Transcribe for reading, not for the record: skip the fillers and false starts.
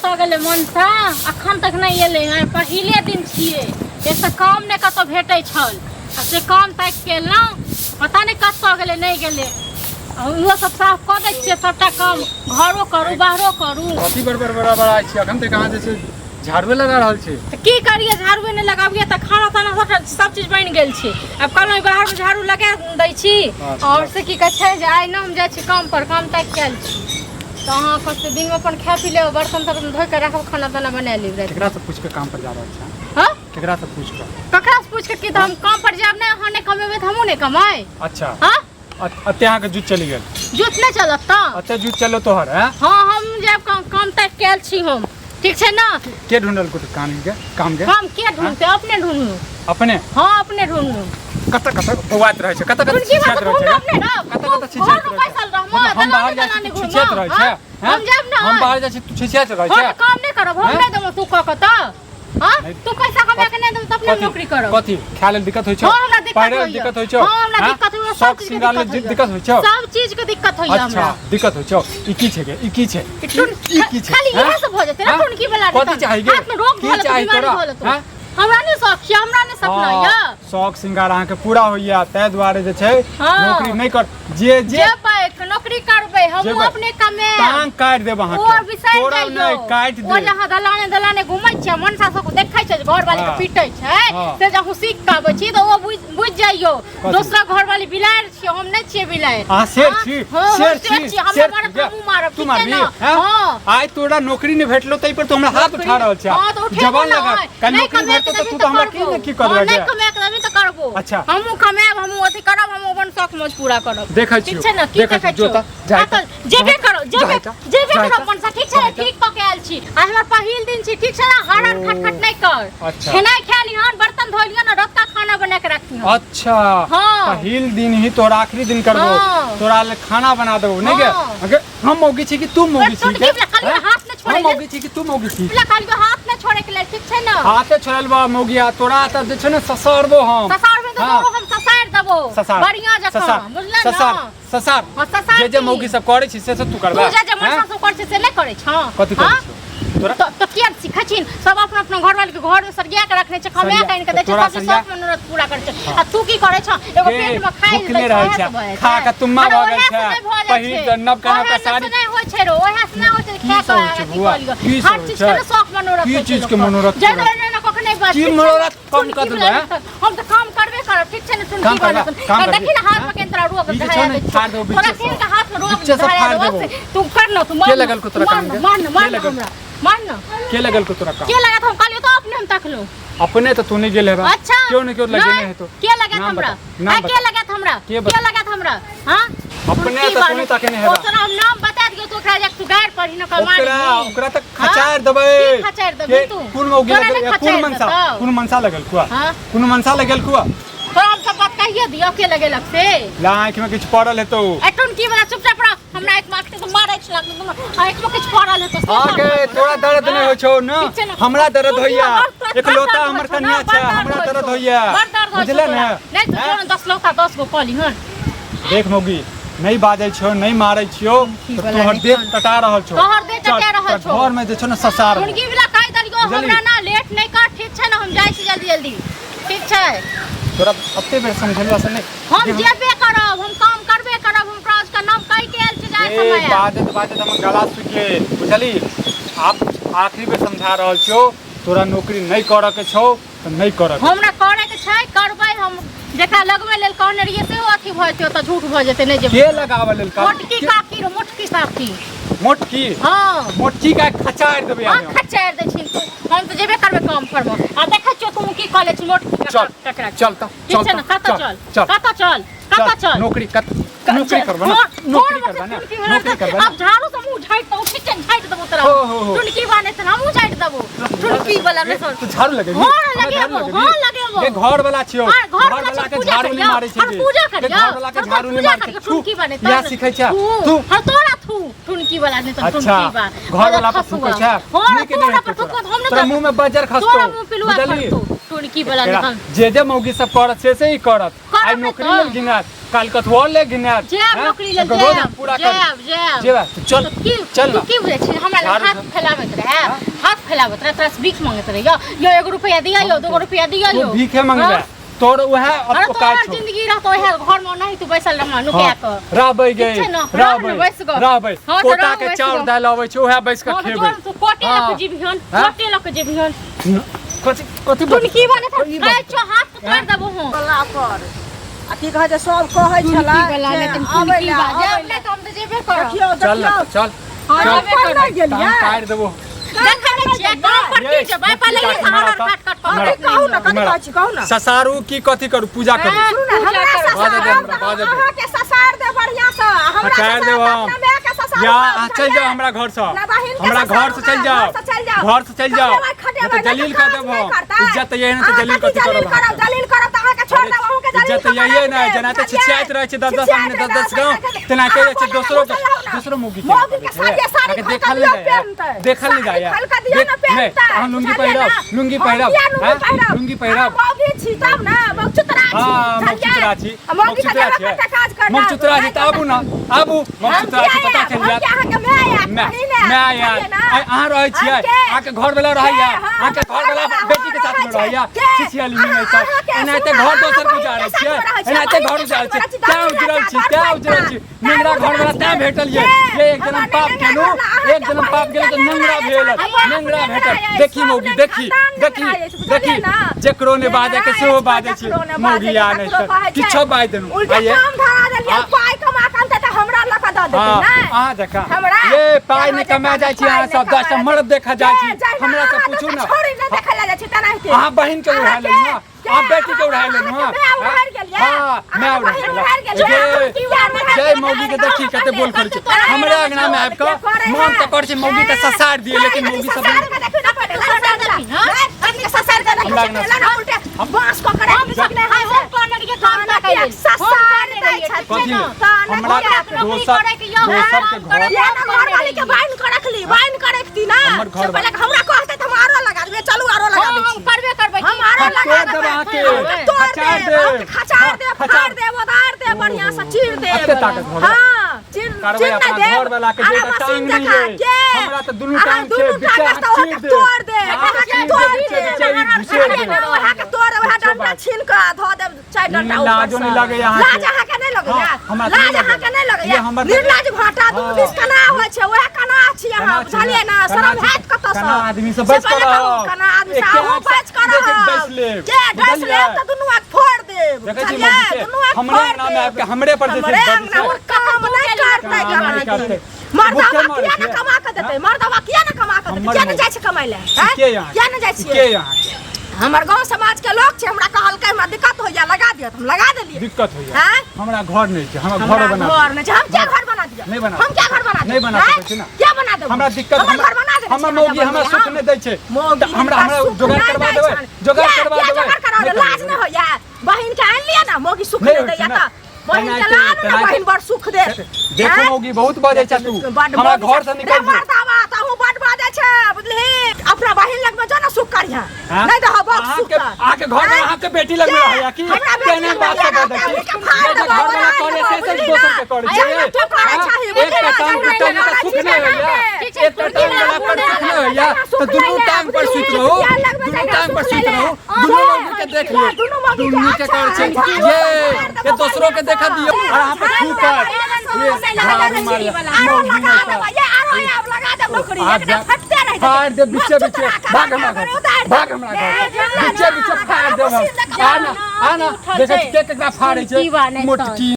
कत गेले मनसा अखन तक नहीं एले हैं पहिले दिन छिए ऐसे काम ने कत भेटै छल आ से काम तक केलौ पता नहीं कत गेले नहीं गेले वो सब साफ कर दै छिए सबटा काम घरो करू बाहरो करू अति बड़ा छी अखन तक कहां जैसे झाड़ू लगा रहल छी त की करिए झाड़ू ने लगाबिए त खाना ताना सब चीज बन गेल छी अब कहलौ बाहर में झाड़ू लगा दै छी और से की कहै छै जे आइ न हम जाय छी काम पर काम तक कैल छी तो हां कते दिन में अपन खा पी ले बर्तन तर्तन धोइ के रखब खाना ताना बना ली केकरा से पूछ के काम पर जा रहल छी हां केकरा से पूछ के कि हम काम पर जाब नहीं हने कमेबे त हमहु नहीं कमाई अच्छा हां अते अहाँ के जूत चली गेल जूत नहीं चलत त अते जूत चलो तोहर है हां हम जब काम तक कैल छी हम ठीक छै ना के ढूंढल को काम के काम के ढूंढते अपने ढूंढू अपने हां अपने ढूंढू कत बौआत रहे छै कत छिछात रहे छै कत छिछात रहे हम बाहर जा छी छिछात रहे छै हम जाब ना हम बाहर जा छी तू छिछात रहे छै काम नहीं करब हम नहीं देबो तू कत हां तू पैसा कमा के नहीं देबो त अपने नौकरी करब कथि खाय लेल दिक्कत होय छै पैरे दिक्कत होय छै हां हमरा दिक्कत होय सब सिंगार लेल दिक्कत होय छै सब चीज के दिक्कत होय हमरा अच्छा दिक्कत होय छै ई की छै ई की छै खाली इहे सब हो जेते ना कोन की वाला कथि चाहिए हाथ में रोग की चाहिए तोरा हां हमरा नहीं शौक छै हमरा नहीं सपना या शौक सिंगार अहाँ के पूरा होइया तै दुआरे जे छै नौकरी नहीं कर जे पाए नौकरी करबे हम अपने कमे टांग काट देब अहाँ के तोरा नहीं काट दे ओ जहां दलाने घुमै छै मनसा सब देखै छै घर वाली के पीटै छै से जहु सीख के आबै छी त ओ बुझ जाइयो दूसरा घर वाली बिलाड़ छी हम नहीं छिए बिलाड़ हां शेर छी हम मारब हम मारब तू मारबी हां आइ तोरा नौकरी नहीं भेटलो तै पर तू हमरा हाथ उठा रहल छै जवान लगा का नौकरी भेटतो त तू त हमरा की करबे नहीं कमे करबी त करबो अच्छा हमहु कमाब हमहु अथि करब हम अपन शौक मौज पूरा करब देखै छी देखै छी जेबे करो अपन सा ठीक छै ठीक क के आयल छी आ हमर पहिल दिन छी ठीक छै ना हरन खटखट नहीं कर खाना खा लिहन बर्तन धो लिहन रत्ता खाना बना के रखिहन अच्छा पहिल दिन ही तोरा आखिरी दिन करबो तोरा ले खाना बना देबो नहीं के हम मौगी छी कि तू मौगी छी हाथ में छोड़े हम मौगी छी कि तू मौगी छी खाली हाथ में छोड़े के ले ठीक छै ना हाथे छोड़ल बा मौगिया तोरा त जे छै ना ससरबो हम ससरबे तो हम ससार देबो बढ़िया जका बुझले ना ससार जे मौगी सब करे छी से तू करबा तू जे मन सब करे छी से नहीं करे छ कथि करे छी तोरा तो किया सिखै छी सब अपन घर वाले के घर में सरिया के रखने छै खमिया काइन के दै छै सब सब मनोरथ पूरा करे छै आ तू की करे छ एगो पेट में खाइ ले रहै छै खा के तुम्मा भ गेल छै पहिल नव कना का साड़ी नहीं होय छै रो ओहे से नहीं होय छै खा के हर चीज के शौक मनोरथ की चीज के मनोरथ जे ना कखनै बात की मनोरथ कम कर दे हम तो काम करबे करब ठीक छै ना सुन की बात देखि ना हाथ में केंद्र रोग धरा दे फाड़ दो बीच से तोरा हाथ में रोग धरा दे तू कर ना तू के लगल को तोरा काम मान हमरा मान ना के लगल को तोरा काम के लगा हम कालियो तो अपने हम तकलो अपने तो तूने गेल है अच्छा क्यों नहीं क्यों लगे है तो के लगा हमरा के लगा हमरा के लगा हमरा हां अपने तो तूने तक नहीं है तोरा हम नाम बता दियो तो ओकरा जक तू गाड़ पढ़ी न कमाई ओकरा तक खचार देबे खचार देबे तू कौन मौगी लगल कौन मनसा लगल कुआ कौन मनसा लगल कुआ तो हम सब बात कहिए दियो के लगे लग से लाख में कुछ पड़ल है तो एटन की वाला चुपचाप रह हमरा एक मारते तो मारै छ लाग तुम एक में कुछ पड़ल है तो आगे तोरा दर्द नहीं हो छौ न हमरा दर्द होइया एक लोटा हमर कन्या छै हमरा दर्द होइया बुझले न नहीं तो 10 लोटा 10 गो पली हन देख मौगी नहीं बाजै छौ नहीं मारै छियो तोहर देह टटा रहल छौ तोहर देह टटा रहल छौ घर में जे छौ न ससार उनकी वाला काई दलियो हमरा ना लेट नहीं कर ठीक छै ना हम जाय छी जल्दी जल्दी ठीक छै तोरा अत्ते बेर समझलवा से नहीं हम जेबे करब हम काम करबे करब हम प्राज का नाम कहि के आयल छी जाय समय बाजत हम गला सुखे बुझली आप आखिरी बेर समझा रहल छौ तोरा नौकरी नहीं करऽ के छौ त नहीं करऽ हमरा करे के छै करबै हम जेका लगबै लेल कहने रहिए से अथी भ जेतै त झूठ भ जेतै नहीं जे के लगावे लेल का मोटकी काकी रो मोटकी काकी मोटकी हां मोटकी का खचार देबे हम खचार दे छी हम तो जेबे करबे काम करबो आ देखै छियो तू की कॉलेज मोटकी टकरा चल चल कत चल नौकरी करबा ना नौकरी करबा अब झाड़ू से मुंह झाइट तो किचन झाइट देबो तोरा टुनकी बाने से हम झाइट देबो टुनकी वाला ने तू झाड़ू लगेबी हां लगेबो ए घर वाला छियो घर वाला के झाड़ू नहीं मारै छै पूजा करियो घर वाला के झाड़ू नहीं मारै छै टुनकी बाने या सिखै छै तू हां तोरा थू टुनकी वाला ने तो टुनकी बा घर वाला पर थूकै छै हां तोरा पर थूको हम तोरा मुंह में बजर खसतो तोरा मुंह पिलुआ खसतो टुनकी वाला ने जे मौगी सब करत से ही करत आई नौकरी लेल गिनात काल कथुआ ले गिना जेब नौकरी ले पूरा कर जेब चल चल तू की बुझे छी हमरा हाथ फैलावत रहे हाथ फैलावत रहे तोरा भीख मांगत रहे यो 1 रुपया दिया यो 2 रुपया दिया यो भीखे मांगबे तोर वह अब का छो जिंदगी रहतो है घर में नहीं तू बैसल रहमा नुकिया क रहबै गे रहबै कोटा के चाउर दाल आबै छै ओहे बैस के खेबै तू कोटे लक जीबिहन कोटे लक जीबिहन कथि कथि तू की बने था छो हाथ तोड़ देबो हूं गला पर आ की कहे जे सब कहै छला आबै ले हम त जेबे करो चल चल चल काट देबो ससारू की कथी करू पूजा करू या चल जाओ हमरा घर से चल जाओ तो जलील कर देबो इज्जत ये न तो जलील कथी करब इज्जत ये न जना त छिछियात रहे छै 10 महीने 10 गांव तना के छै दूसरो मुगी के देखल नहीं जाया नहीं हम लुंगी पहिरब लुंगी पहिरब हां मौचुतरा छी आबू ना आबू मौचुतरा छी पता चल जात मैं यार अहाँ रहै छियै अहाँ के घर वाला रहैया अहाँ के घर वाला बेटी के साथ में रहैया छिछियाली नहीं छै एनाते घर दोसर गुजारै छियै एनाते घर गुजारै छियै क्या उजरल छी नंगरा घर वाला ता भेटल ये एक जन्म पाप केनु एक जन्म पाप गेल तो नंगरा भेटल देखी मौगी देखी जेकरो ने बाजे के सेहो बाजे छी मौगी आ नहीं किछो बाज देनु आइए पाई कमा के त हमरा लका द देते नै आ देखा ये पाई ने कमा जाय छी अहाँ सब 10 मर्द देखा जाय छी हमरा से पूछू ना छोड़ी न देखला जाय छी तना हेते अहाँ बहिन के उठा ले ना आप बेटी के उठा ले ना हां मैं उठा जय मौगी के देखी कते बोल कर छी हमरे अंगना में आब के मन त कर छी मौगी के ससार दिए लेकिन मौगी सब हम बांस को करे सकले हम कॉर्नर के काम ना करे ससार दै छथि हमरा दोसर के घर घर वाली के बाइन के रखली बाइन के रखती ना पहले हमरा कहते त हम आरो लगा देबे चलू आरो लगा देबे हम करबे हम आरो लगा देबे खचार दे फाड़ दे उधार दे बढ़िया से चीर दे हां चीर अपना घर वाला के जे टांग नहीं हमरा त दुनु टांग छै बिचा चीर दे तोड़ दे वहां के तोड़ वहां डंडा छीन के ध दे 4 डंडा लाजो नहीं लगे यहां लाज अहाँ के नहीं लगे लाज अहाँ के नहीं लगे निर्लाज भाटा दुनु बीस कना होय छै ओहे कना छी अहाँ बुझलिए ना शरम हैत कत से कना आदमी से बच कर कना आदमी से हो बच कर के ड्रेस ले त दुनु आग फोड़ देब दुनु आग हमरे नाम में आपके हमरे पर देते काम नहीं करते मर्दवा किया न कमा के देते मर्दवा किया न कमा के देते किया न जाय छै कमाई ले किया न जाय छै के यहां हमर गांव समाज के लोग छै हमरा कहलकै हमरा दिक्कत होइया लगा दियत हम लगा देलिए दिक्कत होइया हमरा घर नहीं छै हमरा घर बना घर नहीं छै हम क्या घर बना दिया नहीं बना हम क्या घर बना नहीं बना सकै छी ना क्या बना देब हमरा दिक्कत घर बना दे हमर मौगी हमरा सुख नहीं दै छै हमरा जोगाड़ करवा देबै लाज नहीं होइया बहिन के आन लिया ना मौगी सुख नहीं दैया त बहिन के लान ना बहिन बड़ सुख दे देखो मौगी बहुत बाजे छ तू हमरा घर से निकल जा मर्दावा त हूं बड़ बाजे छ बुझली अपना बहिन लग में जा ना सुख करिया नहीं तो हबक सुख आके घर में आके बेटी लग में रहया की केने बात कर दे की घर वाला करे से दोसर के करे छै एक का टांग टूटा में सुख नहीं होया एक का टांग वाला पर सुख नहीं होया तो दुनु टांग पर सुत रहो दुनु लोग के देख ले दुनु के कर छै ये दूसरों के देखा दियो और यहां पे थूक ये झाड़ू मार मौगी नहीं लगा दे नौकरी एकटा फटते रह फाड़ दे बीचे भाग हमरा बीचे फाड़ दे आना देखै के केकरा फाड़ै छै मोटकी